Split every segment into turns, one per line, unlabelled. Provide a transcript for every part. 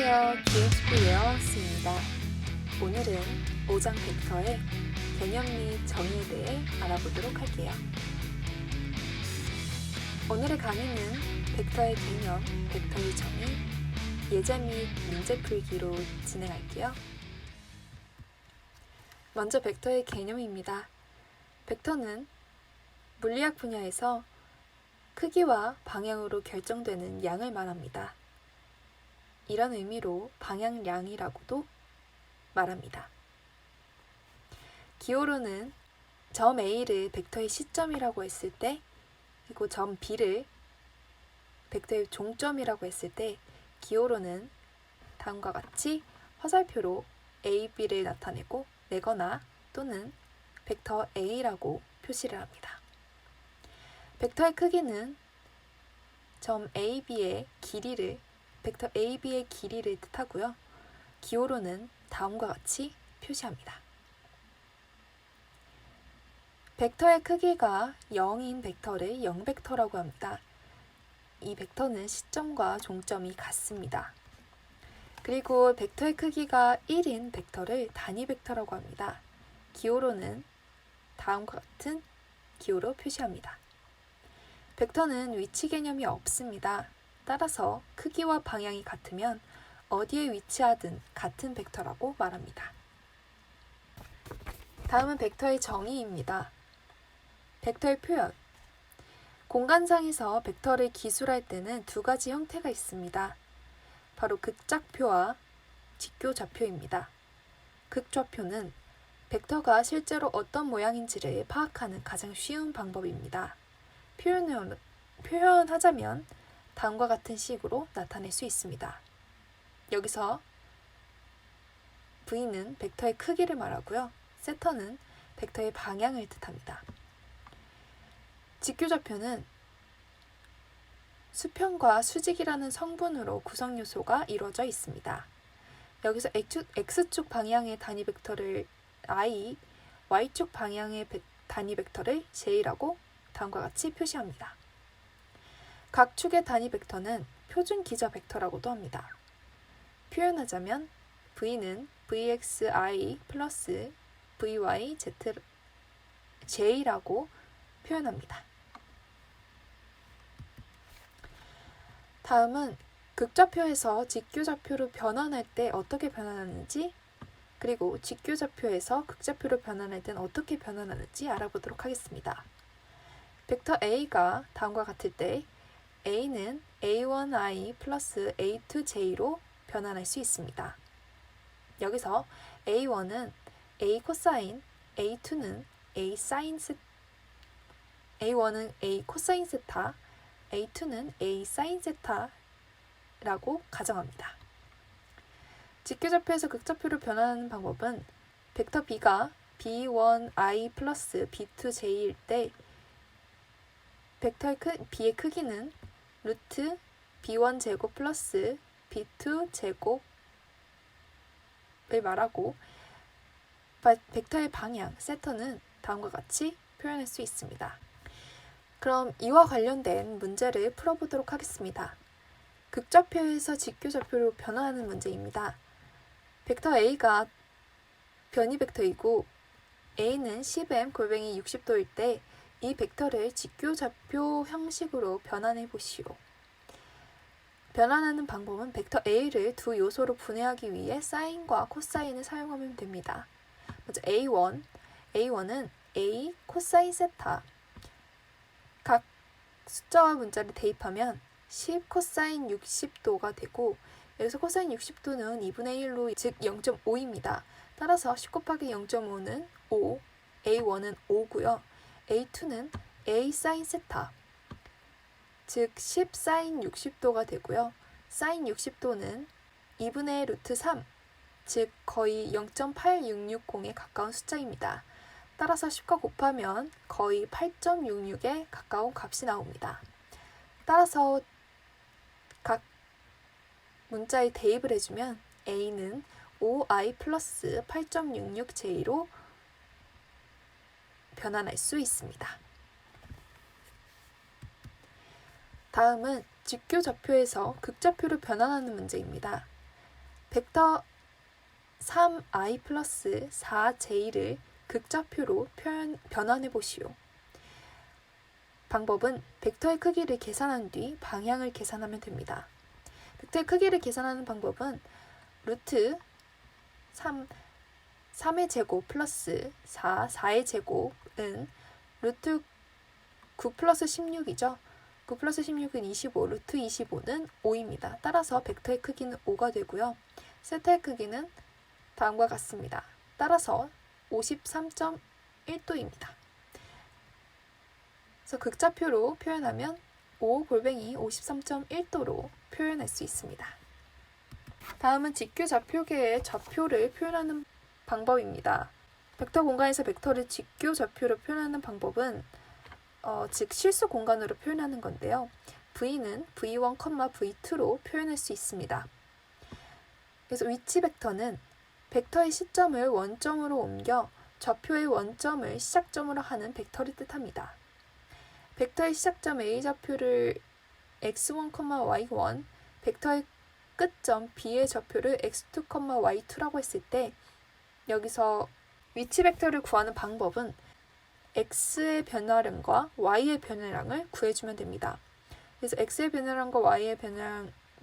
안녕하세요. GHP 웨어하우스입니다. 오늘은 5장 벡터의 개념 및 정의에 대해 알아보도록 할게요. 오늘의 강의는 벡터의 개념, 벡터의 정의, 예제 및 문제 풀기로 진행할게요. 먼저 벡터의 개념입니다. 벡터는 물리학 분야에서 크기와 방향으로 결정되는 양을 말합니다. 이런 의미로 방향량이라고도 말합니다. 기호로는 점 A를 벡터의 시점이라고 했을 때, 그리고 점 B를 벡터의 종점이라고 했을 때 기호로는 다음과 같이 화살표로 A, B를 나타내고 내거나 또는 벡터 A라고 표시를 합니다. 벡터의 크기는 점 A, B의 길이를 벡터 A, B의 길이를 뜻하고요. 기호로는 다음과 같이 표시합니다. 벡터의 크기가 0인 벡터를 0벡터라고 합니다. 이 벡터는 시점과 종점이 같습니다. 그리고 벡터의 크기가 1인 벡터를 단위 벡터라고 합니다. 기호로는 다음과 같은 기호로 표시합니다. 벡터는 위치 개념이 없습니다. 따라서 크기와 방향이 같으면 어디에 위치하든 같은 벡터라고 말합니다. 다음은 벡터의 정의입니다. 벡터의 표현. 공간상에서 벡터를 기술할 때는 두 가지 형태가 있습니다. 바로 극좌표와 직교좌표입니다. 극좌표는 벡터가 실제로 어떤 모양인지를 파악하는 가장 쉬운 방법입니다. 표현하자면 다음과 같은 식으로 나타낼 수 있습니다. 여기서 V는 벡터의 크기를 말하고요. 세터는 벡터의 방향을 뜻합니다. 직교좌표는 수평과 수직이라는 성분으로 구성 요소가 이루어져 있습니다. 여기서 X축 방향의 단위 벡터를 I, Y축 방향의 단위 벡터를 J라고 다음과 같이 표시합니다. 각 축의 단위 벡터는 표준 기저 벡터라고도 합니다. 표현하자면 V는 Vxi 플러스 Vyzj라고 표현합니다. 다음은 극좌표에서 직교좌표로 변환할 때 어떻게 변환하는지, 그리고 직교좌표에서 극좌표로 변환할 때는 어떻게 변환하는지 알아보도록 하겠습니다. 벡터 A가 다음과 같을 때 A는 A1i 플러스 A2j로 변환할 수 있습니다. 여기서 A1은 A 코사인, A2는 A 사인 A1은 A 코사인 세타, A2는 A 사인 세타라고 가정합니다. 직교좌표에서 극좌표로 변환하는 방법은 벡터 B가 B1i 플러스 B2j일 때 벡터 B의 크기는 루트 B1 제곱 플러스 B2 제곱을 말하고 벡터의 방향, 세터는 다음과 같이 표현할 수 있습니다. 그럼 이와 관련된 문제를 풀어보도록 하겠습니다. 극좌표에서 직교좌표로 변화하는 문제입니다. 벡터 A가 변이 벡터이고 A는 10m 골뱅이 60도일 때 이 벡터를 직교좌표 형식으로 변환해 보시오. 변환하는 방법은 벡터 A를 두 요소로 분해하기 위해 사인과 코사인을 사용하면 됩니다. 먼저 A1은 A 코사인 세타. 각 숫자와 문자를 대입하면 10 코사인 60도가 되고, 여기서 코사인 60도는 2분의 1로 즉 0.5입니다. 따라서 10 곱하기 0.5는 5, A1은 5고요. A2는 A 사인 세타, 즉 10 사인 60도가 되고요. 사인 60도는 2분의 루트 3, 즉 거의 0.8660에 가까운 숫자입니다. 따라서 10과 곱하면 거의 8.66에 가까운 값이 나옵니다. 따라서 각 문자에 대입을 해주면 A는 5i 플러스 8.66j로 변환할 수 있습니다. 다음은 직교좌표에서 극좌표로 변환하는 문제입니다. 벡터 3i 플러스 4j를 극좌표로 변환해 보시오. 방법은 벡터의 크기를 계산한 뒤 방향을 계산하면 됩니다. 벡터의 크기를 계산하는 방법은 루트 3의 제곱 플러스 4의 제곱은 루트 9 플러스 16이죠. 9 플러스 16은 25, 루트 25는 5입니다. 따라서 벡터의 크기는 5가 되고요. 세타의 크기는 다음과 같습니다. 따라서 53.1도입니다. 그래서 극좌표로 표현하면 5골뱅이 53.1도로 표현할 수 있습니다. 다음은 직교 좌표계의 좌표를 표현하는 방법입니다. 벡터 공간에서 벡터를 직교 좌표로 표현하는 방법은 즉 실수 공간으로 표현하는 건데요. V는 V1, V2로 표현할 수 있습니다. 그래서 위치 벡터는 벡터의 시점을 원점으로 옮겨 좌표의 원점을 시작점으로 하는 벡터를 뜻합니다. 벡터의 시작점 A좌표를 x1, y1, 벡터의 끝점 B의 좌표를 x2, y2라고 했을 때 여기서 위치 벡터를 구하는 방법은 x의 변화량과 y의 변화량을 구해주면 됩니다. 그래서 x의 변화량과 y의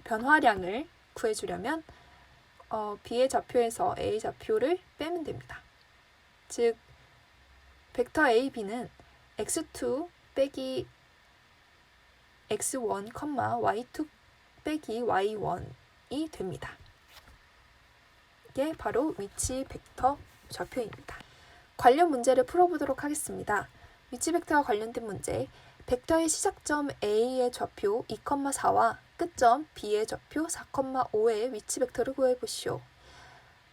변화량을 구해주려면 B의 좌표에서 A 좌표를 빼면 됩니다. 즉 벡터 A, B는 x2 빼기 x1, y2 빼기 y1이 됩니다. 이게 바로 위치 벡터 좌표입니다. 관련 문제를 풀어보도록 하겠습니다. 위치 벡터와 관련된 문제. 벡터의 시작점 A의 좌표 2,4와 끝점 B의 좌표 4,5의 위치 벡터를 구해보시오.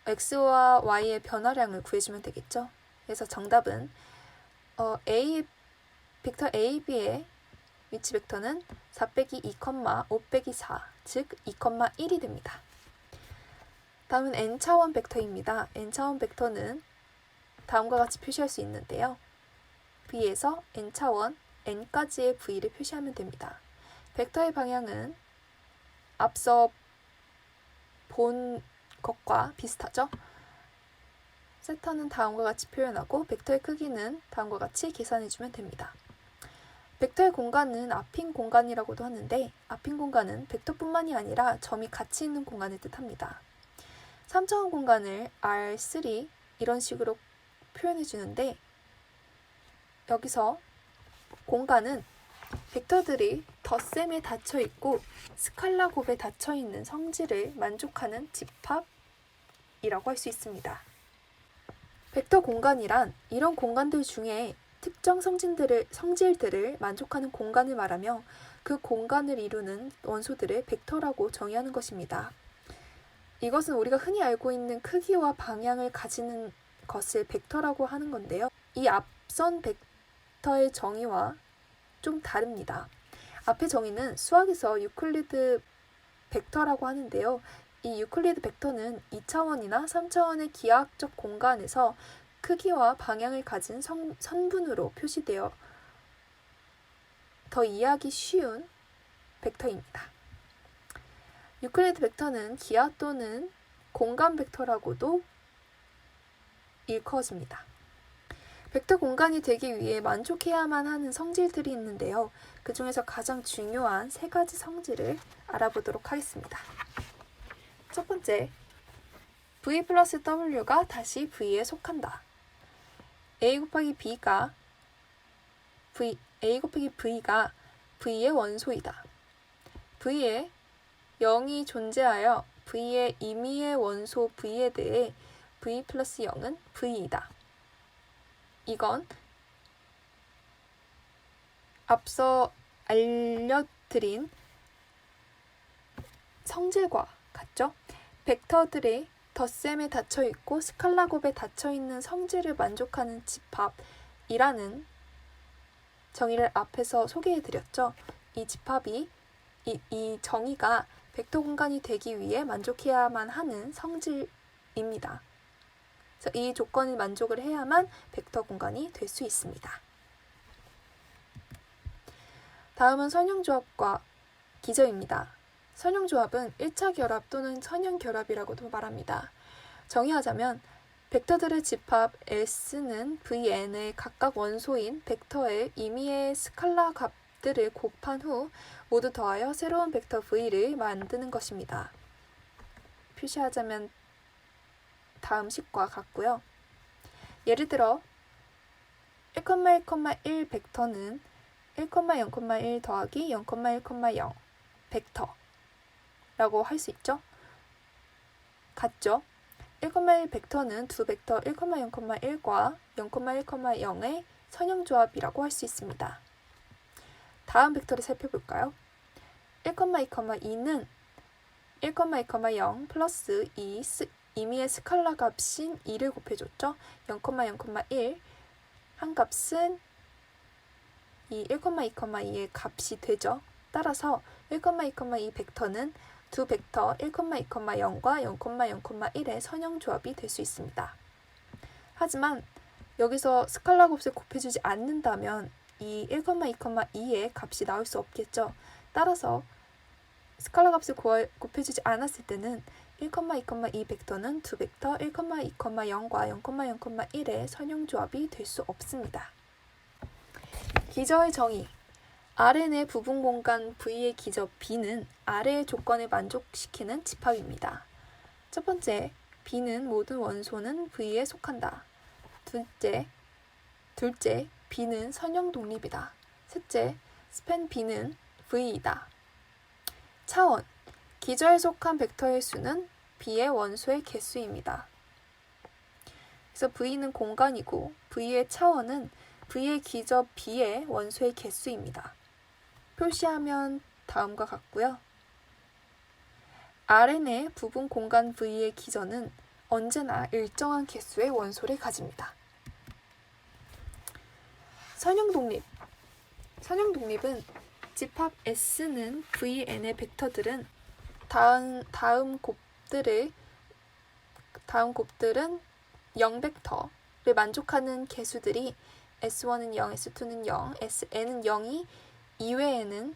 x와 y의 변화량을 구해주면 되겠죠. 그래서 정답은 벡터 A, B의 위치 벡터는 4 빼기 2, 5 빼기 4, 즉 2,1이 됩니다. 다음은 n차원 벡터입니다. n차원 벡터는 다음과 같이 표시할 수 있는데요. V에서 n차원 n까지의 V를 표시하면 됩니다. 벡터의 방향은 앞서 본 것과 비슷하죠? 세타는 다음과 같이 표현하고 벡터의 크기는 다음과 같이 계산해주면 됩니다. 벡터의 공간은 앞인 공간이라고도 하는데 앞인 공간은 벡터뿐만이 아니라 점이 같이 있는 공간을 뜻합니다. 3차원 공간을 R3 이런 식으로 표현해 주는데 여기서 공간은 벡터들이 덧셈에 닫혀있고 스칼라 곱에 닫혀있는 성질을 만족하는 집합이라고 할 수 있습니다. 벡터 공간이란 이런 공간들 중에 특정 성질들을 만족하는 공간을 말하며 그 공간을 이루는 원소들을 벡터라고 정의하는 것입니다. 이것은 우리가 흔히 알고 있는 크기와 방향을 가지는 것을 벡터라고 하는 건데요. 이 앞선 벡터의 정의와 좀 다릅니다. 앞의 정의는 수학에서 유클리드 벡터라고 하는데요. 이 유클리드 벡터는 2차원이나 3차원의 기하학적 공간에서 크기와 방향을 가진 선분으로 표시되어 더 이해하기 쉬운 벡터입니다. 유클리드 벡터는 기하 또는 공간 벡터라고도 일컬어집니다. 벡터 공간이 되기 위해 만족해야만 하는 성질들이 있는데요. 그 중에서 가장 중요한 세 가지 성질을 알아보도록 하겠습니다. 첫 번째, V 플러스 W가 다시 V에 속한다. A 곱하기 V가 V의 원소이다. V에 0이 존재하여 V의 임의의 원소 V에 대해 V 플러스 0은 V이다. 이건 앞서 알려드린 성질과 같죠? 벡터들이 덧셈에 닫혀있고 스칼라 곱에 닫혀있는 성질을 만족하는 집합이라는 정의를 앞에서 소개해드렸죠. 이 집합이 이 정의가 벡터 공간이 되기 위해 만족해야만 하는 성질입니다. 그래서 이 조건을 만족을 해야만 벡터 공간이 될 수 있습니다. 다음은 선형조합과 기저입니다. 선형조합은 1차 결합 또는 선형결합이라고도 말합니다. 정의하자면 벡터들의 집합 S는 Vn의 각각 원소인 벡터의 임의의 스칼라 값들을 곱한 후 모두 더하여 새로운 벡터 V를 만드는 것입니다. 표시하자면 다음 식과 같고요. 예를 들어 1,1,1 벡터는 1,0,1 더하기 0,1,0 벡터라고 할 수 있죠? 같죠? 1,1 벡터는 두 벡터 1,0,1과 0,1,0의 선형조합이라고 할 수 있습니다. 다음 벡터를 살펴볼까요? 1,2,2는 1,2,0 플러스 2 임의의 스칼라 값인 2를 곱해줬죠? 0,0,1 한 값은 이 1,2,2의 값이 되죠. 따라서 1,2,2 벡터는 두 벡터 1,2,0과 0,0,1의 선형조합이 될 수 있습니다. 하지만 여기서 스칼라 값을 곱해주지 않는다면 이 1,2,2의 값이 나올 수 없겠죠. 따라서 스칼라 값을 곱해주지 않았을 때는 1,2,2 벡터는 두 벡터 1,2,0과 0,0,1의 선형조합이 될 수 없습니다. 기저의 정의. Rn의 부분 공간 V의 기저 B는 아래의 조건을 만족시키는 집합입니다. 첫 번째, B는 모든 원소는 V에 속한다. 둘째, B는 선형 독립이다. 셋째, 스팬 B는 V이다. 차원. 기저에 속한 벡터의 수는 B의 원소의 개수입니다. 그래서 V는 공간이고 V의 차원은 V의 기저 B의 원소의 개수입니다. 표시하면 다음과 같고요. Rn의 부분 공간 V의 기저는 언제나 일정한 개수의 원소를 가집니다. 선형 독립. 선형 독립은 집합 S는 Vn의 벡터들은 다음 곱들은 0벡터를 만족하는 개수들이 S1은 0, S2는 0, Sn은 0이 이외에는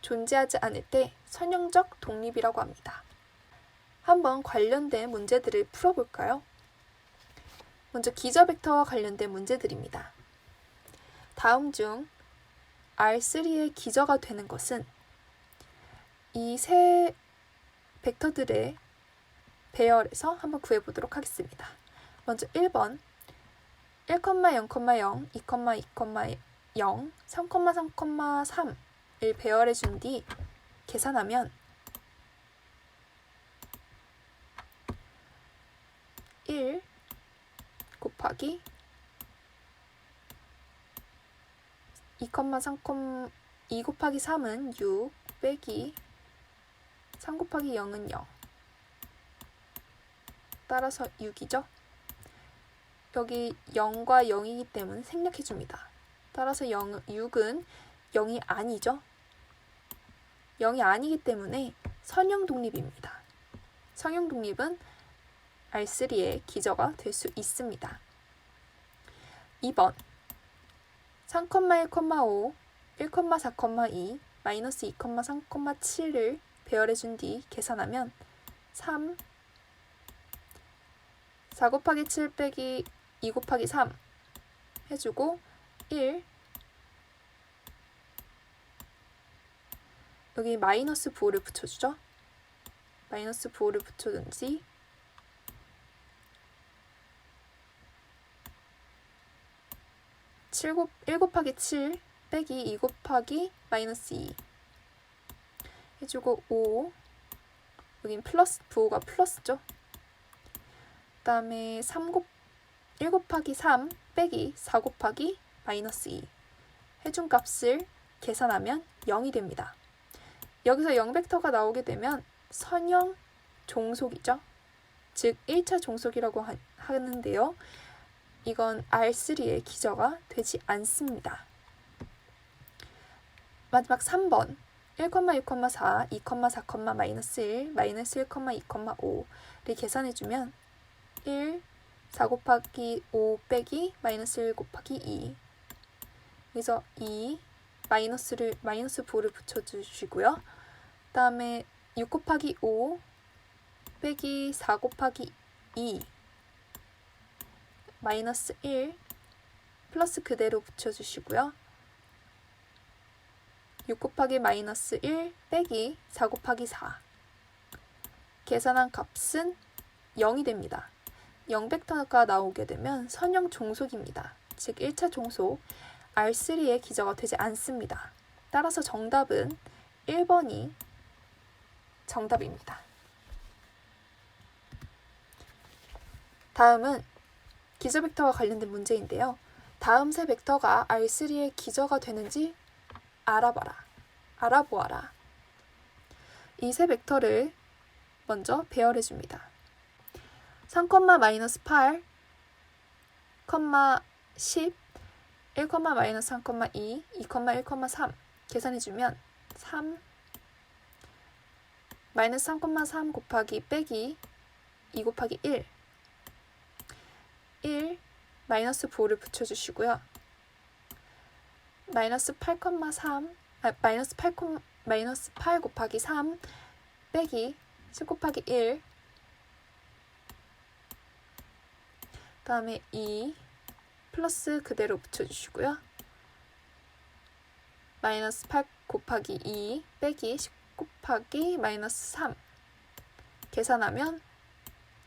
존재하지 않을 때 선형적 독립이라고 합니다. 한번 관련된 문제들을 풀어볼까요? 먼저 기저 벡터와 관련된 문제들입니다. 다음 중 R3의 기저가 되는 것은 이 세 벡터들의 배열에서 한번 구해보도록 하겠습니다. 먼저 1번 1,0,0, 2,2,0, 3,3,3을 배열해 준 뒤 계산하면 1 곱하기 2, 2 곱하기 3은 6 빼기 3 곱하기 0은 0. 따라서 6이죠. 여기 0과 0이기 때문에 생략해줍니다. 따라서 6은 0이 아니죠. 0이 아니기 때문에 선형 독립입니다. 선형 독립은 R3의 기저가 될 수 있습니다. 2번 3,1,5, 1,4,2, 마이너스 2,3,7을 배열해준 뒤 계산하면 3, 4 곱하기 7 빼기 2 곱하기 3 해주고 1, 여기 마이너스 부호를 붙여주죠. 마이너스 부호를 붙여준지 1 곱하기 7 빼기 2 곱하기 마이너스 2 해주고 5, 여긴 플러스, 부호가 플러스죠. 그 다음에 1 곱하기 3 빼기 4 곱하기 마이너스 2 해준 값을 계산하면 0이 됩니다. 여기서 0벡터가 나오게 되면 선형 종속이죠. 즉 1차 종속이라고 하는데요. 이건 R3의 기저가 되지 않습니다. 마지막 3번 1,6,4, 2,4, 마이너스 1, 마이너스 1,2,5를 계산해주면 1, 4 곱하기 5 빼기 마이너스 1 곱하기 2 여기서 2, 마이너스 부호를 붙여주시고요. 다음에 6 곱하기 5 빼기 4 곱하기 2 마이너스 1 플러스 그대로 붙여주시고요. 6 곱하기 마이너스 1 빼기 4 곱하기 4 계산한 값은 0이 됩니다. 0벡터가 나오게 되면 선형 종속입니다. 즉 1차 종속 R3의 기저가 되지 않습니다. 따라서 정답은 1번이 정답입니다. 다음은 기저 벡터와 관련된 문제인데요. 다음 세 벡터가 R3의 기저가 되는지 알아보아라. 이 세 벡터를 먼저 배열해 줍니다. 3, 마이너스 8, 10, 1, 마이너스 3, 2, 2, 1, 3 계산해주면 3, 마이너스 3, 곱하기 빼기 2 곱하기 1, 마이너스 9를 붙여주시고요. 마이너스 8, 마이너스 8 곱하기 3 빼기 10 곱하기 1 다음에 2 플러스 그대로 붙여주시고요. 마이너스 8 곱하기 2 빼기 10 곱하기 마이너스 3 계산하면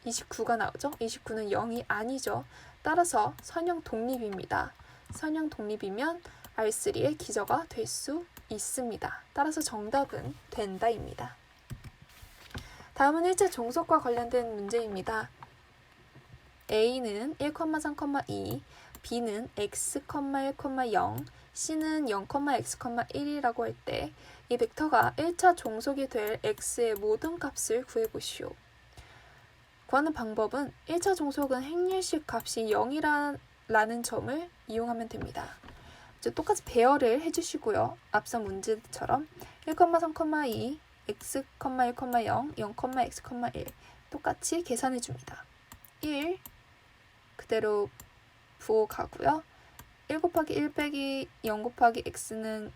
29가 나오죠. 29는 0이 아니죠. 따라서 선형 독립입니다. 선형 독립이면 R3의 기저가 될 수 있습니다. 따라서 정답은 된다입니다. 다음은 1차 종속과 관련된 문제입니다. A는 1, 3, 2, B는 x, 1, 0, C는 0, x, 1이라고 할 때 이 벡터가 1차 종속이 될 x의 모든 값을 구해보시오. 구하는 방법은 1차 종속은 행렬식 값이 0이라는 점을 이용하면 됩니다. 똑같이 배열을 해주시고요. 앞선 문제처럼 1, 3, 2, x, 1, 0, 0, x, 1 똑같이 계산해줍니다. 1 그대로 부호가고요. 1 곱하기 1 빼기 0 곱하기 x는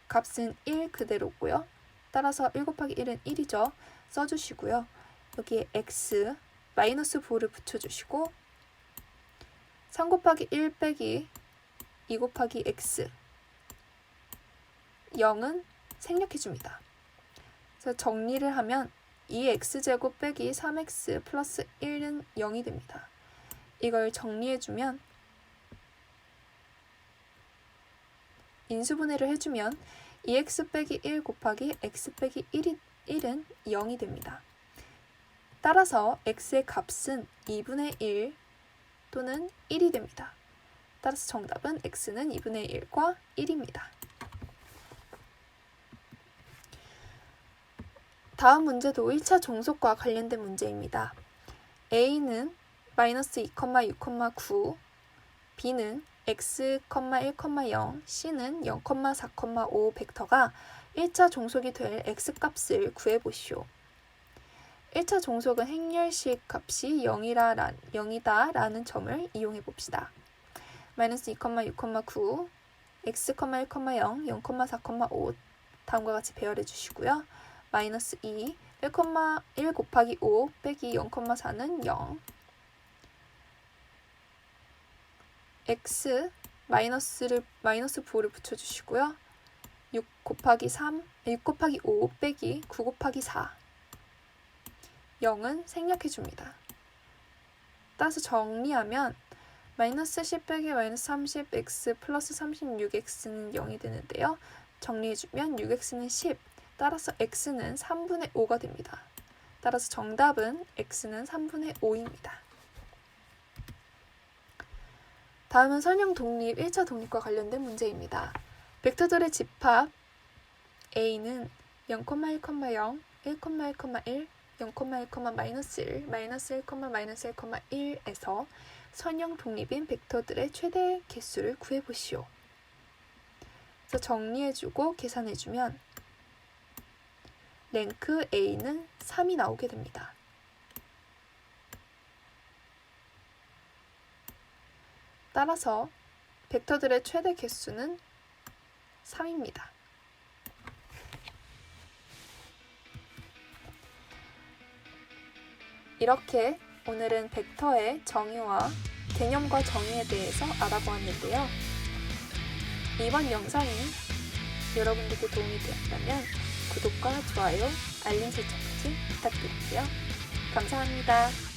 값은 1 그대로고요. 따라서 1 곱하기 1은 1이죠. 써주시고요. 여기에 x 마이너스 부호를 붙여주시고 3 곱하기 1 빼기 2 곱하기 x 0은 생략해줍니다. 그래서 정리를 하면 2x제곱 빼기 3x 플러스 1은 0이 됩니다. 이걸 정리해주면 인수분해를 해주면 2x 빼기 1 곱하기 x 빼기 1은 0이 됩니다. 따라서 x의 값은 2분의 1 또는 1이 됩니다. 따라서 정답은 x는 2분의 1과 1입니다. 다음 문제도 1차 종속과 관련된 문제입니다. A는 마이너스 2, 6, 9, B는 x, 1, 0, C는 0, 4, 5 벡터가 1차 종속이 될 x값을 구해보시오. 1차 종속은 행렬식 값이 0이다라는 점을 이용해 봅시다. 마이너스 2, 6, 9, x, 1, 0, 0, 4, 5 다음과 같이 배열해 주시고요. 마이너스 2, 1 곱하기 5 빼기 0, 4는 0 x 마이너스 부호를 붙여주시고요. 6 곱하기 5 빼기 9 곱하기 4 0은 생략해줍니다. 따라서 정리하면 마이너스 10 빼기 마이너스 30 x 플러스 36x는 0이 되는데요. 정리해주면 6x는 10 따라서 x는 3분의 5가 됩니다. 따라서 정답은 x는 3분의 5입니다. 다음은 선형 독립 1차 독립과 관련된 문제입니다. 벡터들의 집합 A는 0, 1, 0, 1, 1, 0, 1, 마이너스 1, 마이너스 1, 마이너스 1, 1에서 선형 독립인 벡터들의 최대 개수를 구해보시오. 그래서 정리해주고 계산해주면 랭크 A는 3이 나오게 됩니다. 따라서 벡터들의 최대 개수는 3입니다. 이렇게 오늘은 벡터의 정의와 개념과 정의에 대해서 알아보았는데요. 이번 영상이 여러분들께 도움이 되었다면 구독과 좋아요, 알림 설정까지 부탁드릴게요. 감사합니다.